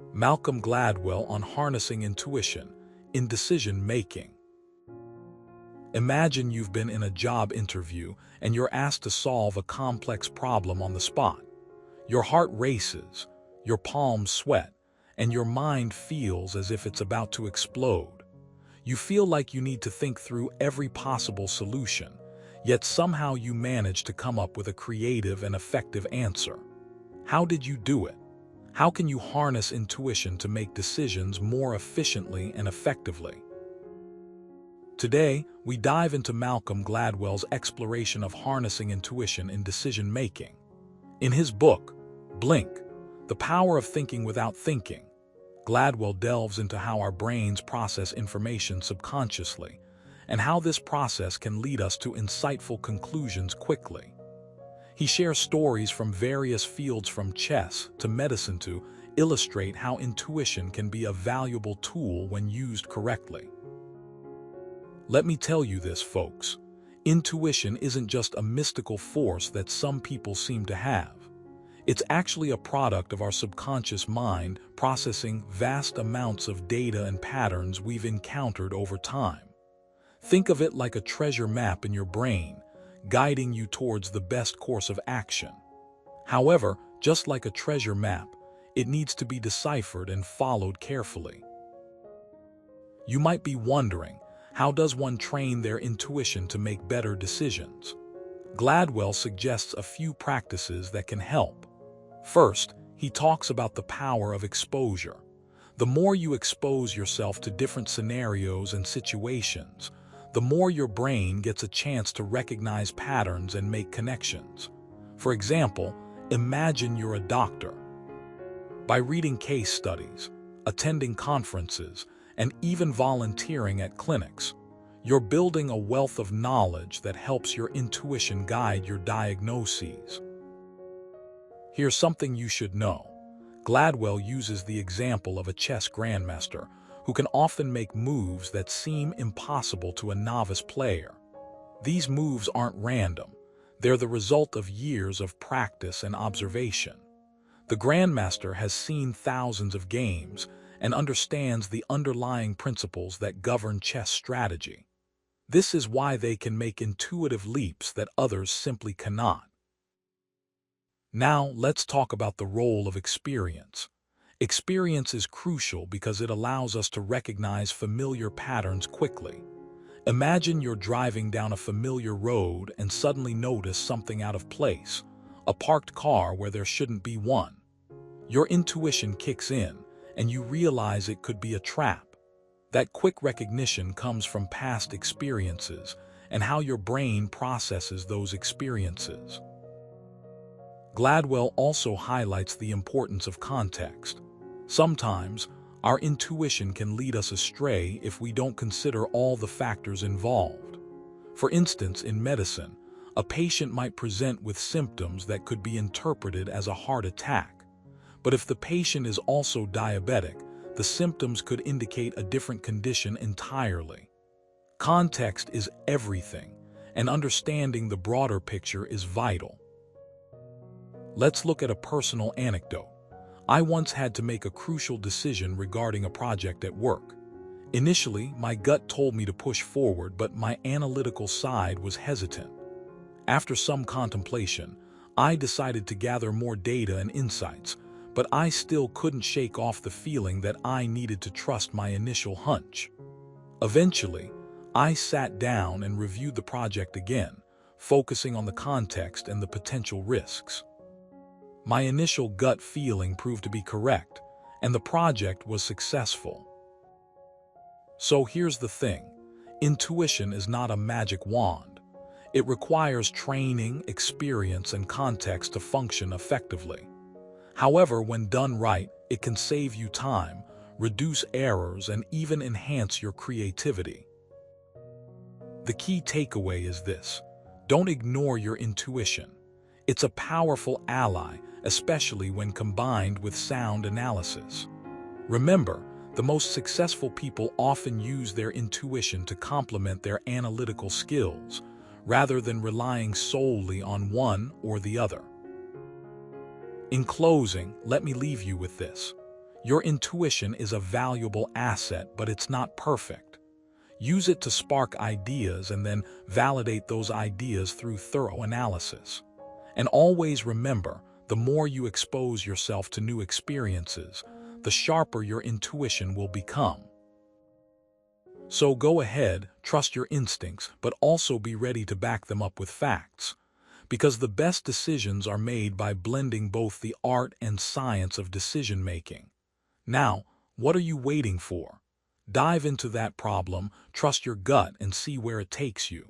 Malcolm Gladwell on harnessing intuition in decision-making. Imagine you've been in a job interview and you're asked to solve a complex problem on the spot. Your heart races, your palms sweat, and your mind feels as if it's about to explode. You feel like you need to think through every possible solution, yet somehow you manage to come up with a creative and effective answer. How did you do it? How can you harness intuition to make decisions more efficiently and effectively? Today, we dive into Malcolm Gladwell's exploration of harnessing intuition in decision-making. In his book, Blink, The Power of Thinking Without Thinking, Gladwell delves into how our brains process information subconsciously and how this process can lead us to insightful conclusions quickly. He shares stories from various fields from chess to medicine to illustrate how intuition can be a valuable tool when used correctly. Let me tell you this, folks. Intuition isn't just a mystical force that some people seem to have. It's actually a product of our subconscious mind processing vast amounts of data and patterns we've encountered over time. Think of it like a treasure map in your brain, guiding you towards the best course of action. However, just like a treasure map, it needs to be deciphered and followed carefully. You might be wondering, how does one train their intuition to make better decisions? Gladwell suggests a few practices that can help. First, he talks about the power of exposure. The more you expose yourself to different scenarios and situations, the more your brain gets a chance to recognize patterns and make connections. For example, imagine you're a doctor. By reading case studies, attending conferences, and even volunteering at clinics, you're building a wealth of knowledge that helps your intuition guide your diagnoses. Here's something you should know. Gladwell uses the example of a chess grandmaster who can often make moves that seem impossible to a novice player. These moves aren't random. They're the result of years of practice and observation. The grandmaster has seen thousands of games and understands the underlying principles that govern chess strategy. This is why they can make intuitive leaps that others simply cannot. Now, let's talk about the role of experience. Experience is crucial because it allows us to recognize familiar patterns quickly. Imagine you're driving down a familiar road and suddenly notice something out of place, a parked car where there shouldn't be one. Your intuition kicks in, and you realize it could be a trap. That quick recognition comes from past experiences and how your brain processes those experiences. Gladwell also highlights the importance of context. Sometimes, our intuition can lead us astray if we don't consider all the factors involved. For instance, in medicine, a patient might present with symptoms that could be interpreted as a heart attack. But if the patient is also diabetic, the symptoms could indicate a different condition entirely. Context is everything, and understanding the broader picture is vital. Let's look at a personal anecdote. I once had to make a crucial decision regarding a project at work. Initially, my gut told me to push forward, but my analytical side was hesitant. After some contemplation, I decided to gather more data and insights, but I still couldn't shake off the feeling that I needed to trust my initial hunch. Eventually, I sat down and reviewed the project again, focusing on the context and the potential risks. My initial gut feeling proved to be correct, and the project was successful. So here's the thing. Intuition is not a magic wand. It requires training, experience, and context to function effectively. However, when done right, it can save you time, reduce errors, and even enhance your creativity. The key takeaway is this: don't ignore your intuition. It's a powerful ally, especially when combined with sound analysis. Remember, the most successful people often use their intuition to complement their analytical skills, rather than relying solely on one or the other. In closing, let me leave you with this. Your intuition is a valuable asset, but it's not perfect. Use it to spark ideas and then validate those ideas through thorough analysis. And always remember, the more you expose yourself to new experiences, the sharper your intuition will become. So go ahead, trust your instincts, but also be ready to back them up with facts. Because the best decisions are made by blending both the art and science of decision-making. Now, what are you waiting for? Dive into that problem, trust your gut, and see where it takes you.